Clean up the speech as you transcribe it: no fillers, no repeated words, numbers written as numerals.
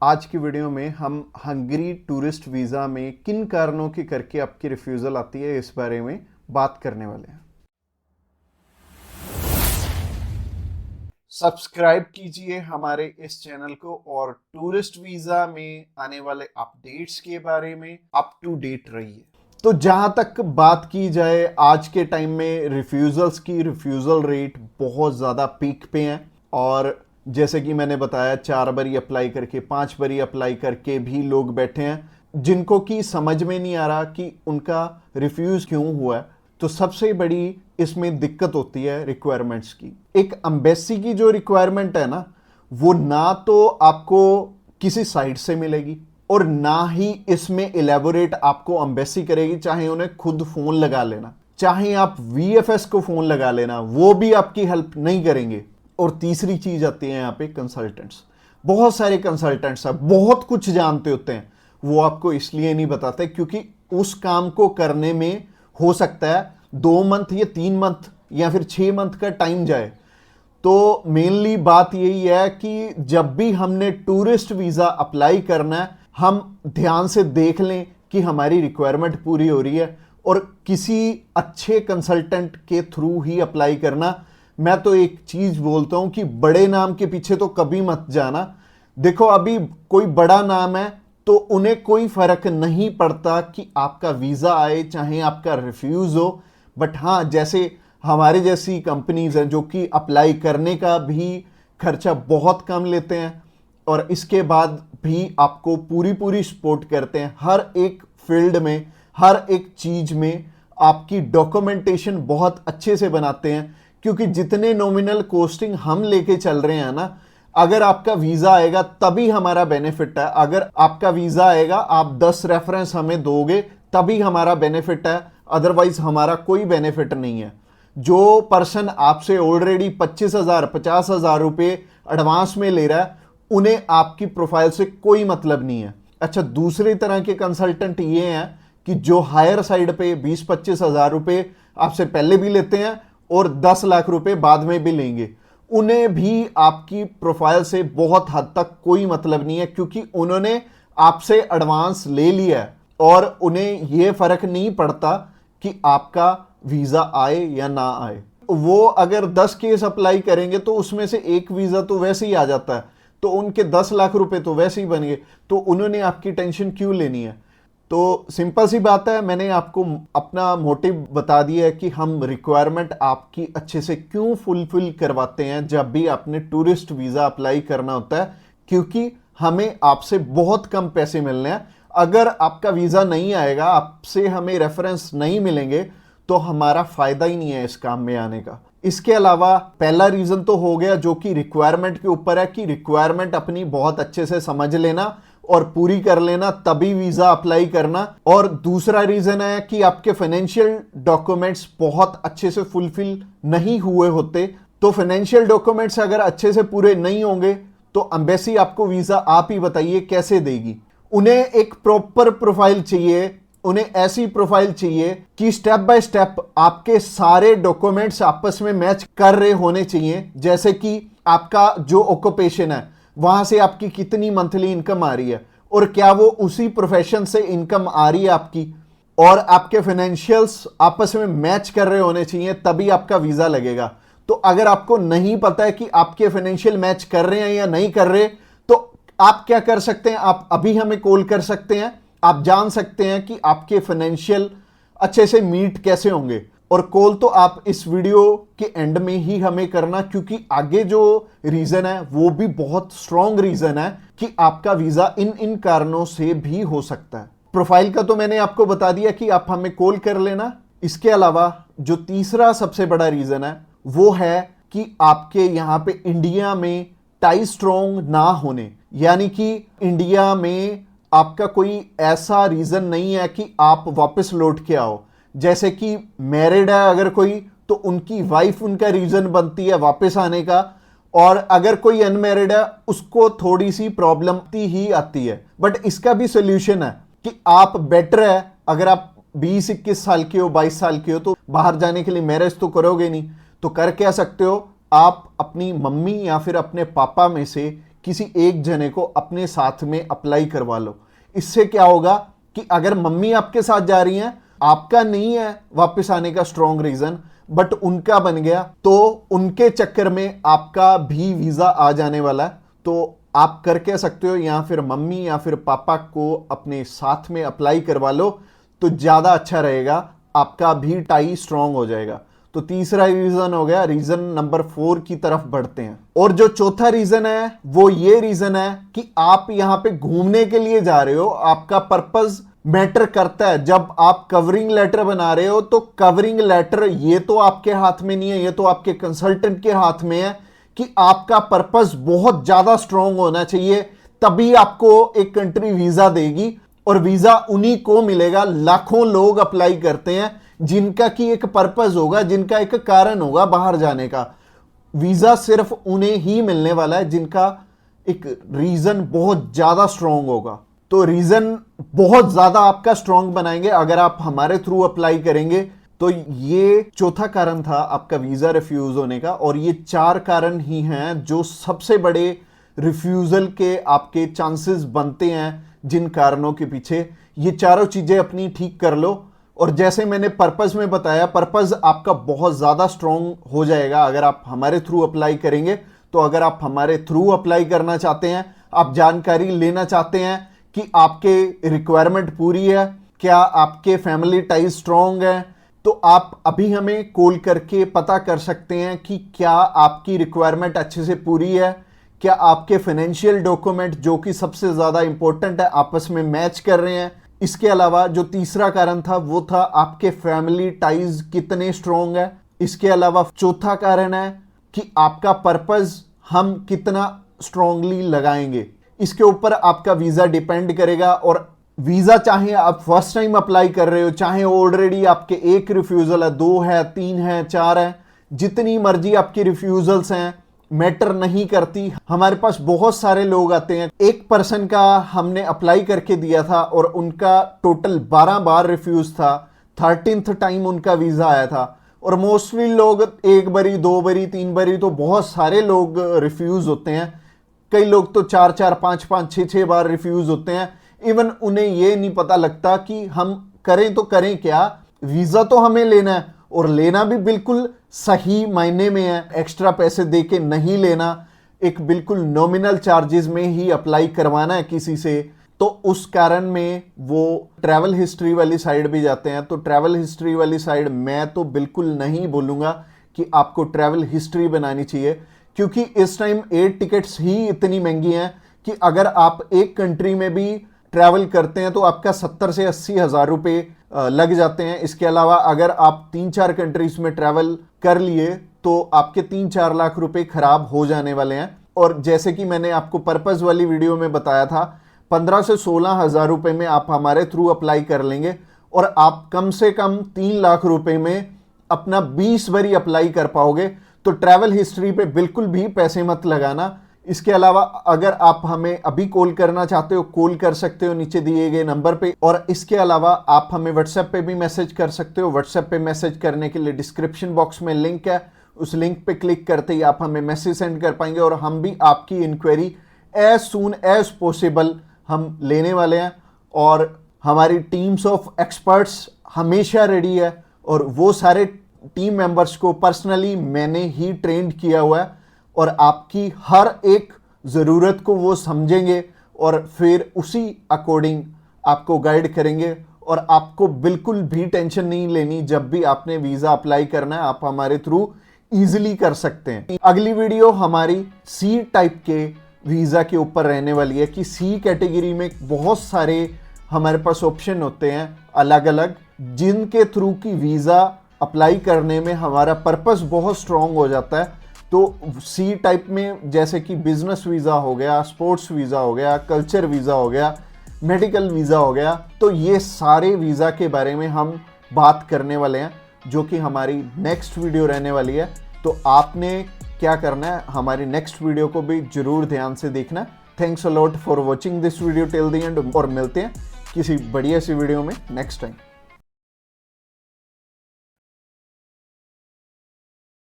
आज की वीडियो में हम हंगरी टूरिस्ट वीज़ा में किन कारणों के करके आपकी रिफ्यूज़ल आती है इस बारे में बात करने वाले हैं। सब्सक्राइब कीजिए हमारे इस चैनल को और टूरिस्ट वीज़ा में आने वाले अपडेट्स के बारे में अप टू डेट रहिए। तो जहां तक बात की जाए आज के टाइम में रिफ्यूज़ल्स की, रिफ्यूज़ल रेट बहुत ज़्यादा पीक पे हैं और जैसे कि मैंने बताया 4 बारी अप्लाई करके 5 बारी अप्लाई करके भी लोग बैठे हैं जिनको कि समझ में नहीं आ रहा कि उनका रिफ्यूज़ क्यों हुआ है। तो सबसे बड़ी इसमें दिक्कत होती है रिक्वायरमेंट्स की। एक एम्बेसी की जो रिक्वायरमेंट है ना, वो ना तो आपको किसी साइट से मिलेगी और ना ही इसमें इलेबोरेट आपको एम्बेसी करेगी। चाहे उन्हें खुद फोन लगा लेना, चाहे आप वीएफएस को फोन लगा लेना, वो भी आपकी हेल्प नहीं करेंगे। और तीसरी चीज आती है यहाँ पे कंसल्टेंट्स। बहुत सारे कंसल्टेंट्स हैं, बहुत कुछ जानते होते हैं, वो आपको इसलिए नहीं बताते क्योंकि उस काम को करने में हो सकता है 2 मंथ या 3 मंथ या फिर 6 मंथ का टाइम जाए। तो मेनली बात यही है कि जब भी हमने टूरिस्ट वीज़ा अप्लाई करना है, हम ध्यान से देख लें कि हमारी रिक्वायरमेंट पूरी हो रही है और किसी अच्छे कंसल्टेंट के थ्रू ही अप्लाई करना। मैं तो एक चीज बोलता हूं कि बड़े नाम के पीछे तो कभी मत जाना। देखो अभी कोई बड़ा नाम है तो उन्हें कोई फर्क नहीं पड़ता कि आपका वीजा आए चाहे आपका रिफ्यूज हो। बट हाँ, जैसे हमारे जैसी कंपनीज हैं जो कि अप्लाई करने का भी खर्चा बहुत कम लेते हैं और इसके बाद भी आपको पूरी पूरी सपोर्ट करते हैं हर एक फील्ड में, हर एक चीज में आपकी डॉक्यूमेंटेशन बहुत अच्छे से बनाते हैं। क्योंकि जितने नॉमिनल कोस्टिंग हम लेके चल रहे हैं ना, अगर आपका वीजा आएगा तभी हमारा बेनिफिट है। अगर आपका वीजा आएगा, आप 10 रेफरेंस हमें दोगे तभी हमारा बेनिफिट है, अदरवाइज हमारा कोई बेनिफिट नहीं है। जो पर्सन आपसे ऑलरेडी 25,000 50,000 रुपए एडवांस में ले रहा है, उन्हें आपकी प्रोफाइल से कोई मतलब नहीं है। अच्छा, दूसरी तरह के कंसल्टेंट ये हैं कि जो हायर साइड पे 20-25,000 रुपए आपसे पहले भी लेते हैं और 10 लाख रुपए बाद में भी लेंगे। उन्हें भी आपकी प्रोफाइल से बहुत हद तक कोई मतलब नहीं है क्योंकि उन्होंने आपसे एडवांस ले लिया है और उन्हें यह फर्क नहीं पड़ता कि आपका वीजा आए या ना आए। वो अगर 10 केस अप्लाई करेंगे तो उसमें से एक वीजा तो वैसे ही आ जाता है, तो उनके 10 लाख रुपए तो वैसे ही बन गए। तो उन्होंने आपकी टेंशन क्यों लेनी है? तो सिंपल सी बात है, मैंने आपको अपना मोटिव बता दिया है कि हम रिक्वायरमेंट आपकी अच्छे से क्यों फुलफिल करवाते हैं जब भी आपने टूरिस्ट वीज़ा अप्लाई करना होता है। क्योंकि हमें आपसे बहुत कम पैसे मिलने हैं। अगर आपका वीज़ा नहीं आएगा, आपसे हमें रेफरेंस नहीं मिलेंगे, तो हमारा फायदा ही नहीं है इस काम में आने का। इसके अलावा पहला रीजन तो हो गया जो कि रिक्वायरमेंट के ऊपर है कि रिक्वायरमेंट अपनी बहुत अच्छे से समझ लेना और पूरी कर लेना, तभी वीजा अप्लाई करना। और दूसरा रीजन है कि आपके फाइनेंशियल डॉक्यूमेंट्स बहुत अच्छे से फुलफिल नहीं हुए होते। तो फाइनेंशियल डॉक्यूमेंट्स अगर अच्छे से पूरे नहीं होंगे तो एम्बेसी आपको वीजा, आप ही बताइए, कैसे देगी? उन्हें एक प्रॉपर प्रोफाइल चाहिए, उन्हें ऐसी प्रोफाइल चाहिए कि स्टेप बाय स्टेप आपके सारे डॉक्यूमेंट्स आपस में मैच कर रहे होने चाहिए। जैसे कि आपका जो ऑक्यूपेशन है, वहां से आपकी कितनी मंथली इनकम आ रही है और क्या वो उसी प्रोफेशन से इनकम आ रही है आपकी, और आपके फाइनेंशियल्स आपस में मैच कर रहे होने चाहिए, तभी आपका वीजा लगेगा। तो अगर आपको नहीं पता है कि आपके फाइनेंशियल मैच कर रहे हैं या नहीं कर रहे, तो आप क्या कर सकते हैं? आप अभी हमें कॉल कर सकते हैं, आप जान सकते हैं कि आपके फाइनेंशियल अच्छे से मीट कैसे होंगे। और कॉल तो आप इस वीडियो के एंड में ही हमें करना, क्योंकि आगे जो रीजन है वो भी बहुत स्ट्रॉन्ग रीजन है कि आपका वीजा इन इन कारणों से भी हो सकता है। प्रोफाइल का तो मैंने आपको बता दिया कि आप हमें कॉल कर लेना। इसके अलावा जो तीसरा सबसे बड़ा रीजन है वो है कि आपके यहां पे इंडिया में टाई स्ट्रॉन्ग ना होने, यानी कि इंडिया में आपका कोई ऐसा रीजन नहीं है कि आप वापस लौट के आओ। जैसे कि मैरिड है अगर कोई, तो उनकी वाइफ उनका रीजन बनती है वापस आने का, और अगर कोई अनमैरिड है उसको थोड़ी सी प्रॉब्लम ही आती है। बट इसका भी सोल्यूशन है कि आप बेटर है, अगर आप 20-21 साल के हो, 22 साल के हो, तो बाहर जाने के लिए मैरिज तो करोगे नहीं, तो कर क्या सकते हो, आप अपनी मम्मी या फिर अपने पापा में से किसी एक जने को अपने साथ में अप्लाई करवा लो। इससे क्या होगा कि अगर मम्मी आपके साथ जा रही हैं, आपका नहीं है वापस आने का स्ट्रॉन्ग रीजन, बट उनका बन गया, तो उनके चक्कर में आपका भी वीजा आ जाने वाला है। तो आप कर कह सकते हो या फिर मम्मी या फिर पापा को अपने साथ में अप्लाई करवा लो, तो ज्यादा अच्छा रहेगा, आपका भी टाई स्ट्रॉन्ग हो जाएगा। तो तीसरा रीजन हो गया। रीजन नंबर 4 की तरफ बढ़ते हैं। और जो चौथा रीजन है वो ये रीजन है कि आप यहां पे घूमने के लिए जा रहे हो, आपका पर्पस मैटर करता है। जब आप कवरिंग लेटर बना रहे हो तो कवरिंग लेटर ये तो आपके हाथ में नहीं है, ये तो आपके कंसल्टेंट के हाथ में है कि आपका पर्पस बहुत ज्यादा स्ट्रांग होना चाहिए, तभी आपको एक कंट्री वीजा देगी। और वीजा उन्हीं को मिलेगा, लाखों लोग अप्लाई करते हैं जिनका की एक पर्पस होगा, जिनका एक कारण होगा बाहर जाने का। वीजा सिर्फ उन्हें ही मिलने वाला है जिनका एक रीजन बहुत ज्यादा स्ट्रांग होगा। तो रीजन बहुत ज्यादा आपका स्ट्रांग बनाएंगे अगर आप हमारे थ्रू अप्लाई करेंगे। तो ये चौथा कारण था आपका वीजा रिफ्यूज होने का। और ये 4 कारण ही हैं जो सबसे बड़े रिफ्यूजल के आपके चांसेस बनते हैं। जिन कारणों के पीछे ये चारों चीजें अपनी ठीक कर लो, और जैसे मैंने पर्पस में बताया, पर्पस आपका बहुत ज्यादा स्ट्रांग हो जाएगा अगर आप हमारे थ्रू अप्लाई करेंगे। तो अगर आप हमारे थ्रू अप्लाई करना चाहते हैं, आप जानकारी लेना चाहते हैं कि आपके रिक्वायरमेंट पूरी है, क्या आपके फैमिली टाइज स्ट्रांग है, तो आप अभी हमें कॉल करके पता कर सकते हैं कि क्या आपकी रिक्वायरमेंट अच्छे से पूरी है, क्या आपके फाइनेंशियल डॉक्यूमेंट जो कि सबसे ज्यादा इंपॉर्टेंट है आपस में मैच कर रहे हैं। इसके अलावा जो तीसरा कारण था वो था आपके फैमिली टाइज कितने स्ट्रांग है। इसके अलावा चौथा कारण है कि आपका पर्पस हम कितना स्ट्रांगली लगाएंगे। इसके ऊपर आपका वीजा डिपेंड करेगा। और वीजा चाहे आप फर्स्ट टाइम अप्लाई कर रहे हो, चाहे ऑलरेडी आपके एक रिफ्यूजल है, 2 है, 3 है, 4 है, जितनी मर्जी आपकी रिफ्यूजल्स हैं, मैटर नहीं करती। हमारे पास बहुत सारे लोग आते हैं, एक पर्सन का हमने अप्लाई करके दिया था और उनका टोटल 12 बार रिफ्यूज था, 13th टाइम उनका वीजा आया था। और मोस्टली लोग 1 बारी, 2 बारी, 3 बारी, तो बहुत सारे लोग रिफ्यूज होते हैं। कई लोग तो 4-4, 5-5, 6-6 बार रिफ्यूज होते हैं। इवन उन्हें ये नहीं पता लगता कि हम करें तो करें क्या। वीजा तो हमें लेना है, और लेना भी बिल्कुल सही मायने में है, एक्स्ट्रा पैसे देके नहीं लेना, एक बिल्कुल नॉमिनल चार्जेस में ही अप्लाई करवाना है किसी से। तो उस कारण में वो ट्रैवल हिस्ट्री वाली साइड भी जाते हैं। तो ट्रैवल हिस्ट्री वाली साइड मैं तो बिल्कुल नहीं बोलूँगा कि आपको ट्रैवल हिस्ट्री बनानी चाहिए, क्योंकि इस टाइम एयर टिकट्स ही इतनी महंगी हैं कि अगर आप एक कंट्री में भी ट्रैवल करते हैं तो आपका 70 से 80 हज़ार रुपये लग जाते हैं। इसके अलावा अगर आप 3-4 कंट्रीज में ट्रैवल कर लिए तो आपके 3-4 लाख रुपए खराब हो जाने वाले हैं। और जैसे कि मैंने आपको पर्पस वाली वीडियो में बताया था, 15 से 16 हज़ार रुपये में आप हमारे थ्रू अप्लाई कर लेंगे और आप कम से कम 3 लाख रुपए में अपना 20 बारी अप्लाई कर पाओगे। तो ट्रैवल हिस्ट्री पे बिल्कुल भी पैसे मत लगाना। इसके अलावा अगर आप हमें अभी कॉल करना चाहते हो, कॉल कर सकते हो नीचे दिए गए नंबर पे। और इसके अलावा आप हमें व्हाट्सएप पे भी मैसेज कर सकते हो। व्हाट्सएप पे मैसेज करने के लिए डिस्क्रिप्शन बॉक्स में लिंक है, उस लिंक पे क्लिक करते ही आप हमें मैसेज सेंड कर पाएंगे और हम भी आपकी enquiry as soon as possible हम लेने वाले हैं। और हमारी टीम्स ऑफ एक्सपर्ट्स हमेशा रेडी है और वो सारे टीम मेंबर्स को पर्सनली मैंने ही ट्रेंड किया हुआ है और आपकी हर एक ज़रूरत को वो समझेंगे और फिर उसी अकॉर्डिंग आपको गाइड करेंगे। और आपको बिल्कुल भी टेंशन नहीं लेनी, जब भी आपने वीज़ा अप्लाई करना है आप हमारे थ्रू इजीली कर सकते हैं। अगली वीडियो हमारी सी टाइप के वीज़ा के ऊपर रहने वाली है कि सी कैटेगरी में बहुत सारे हमारे पास ऑप्शन होते हैं अलग अलग, जिनके थ्रू की वीज़ा अप्लाई करने में हमारा पर्पस बहुत स्ट्रॉन्ग हो जाता है। तो सी टाइप में जैसे कि बिजनेस वीज़ा हो गया, स्पोर्ट्स वीज़ा हो गया, कल्चर वीज़ा हो गया, मेडिकल वीज़ा हो गया, तो ये सारे वीज़ा के बारे में हम बात करने वाले हैं, जो कि हमारी नेक्स्ट वीडियो रहने वाली है। तो आपने क्या करना है, हमारी नेक्स्ट वीडियो को भी जरूर ध्यान से देखना। Thanks a lot for watching this video till the end, और मिलते हैं किसी बढ़िया सी वीडियो में नेक्स्ट टाइम।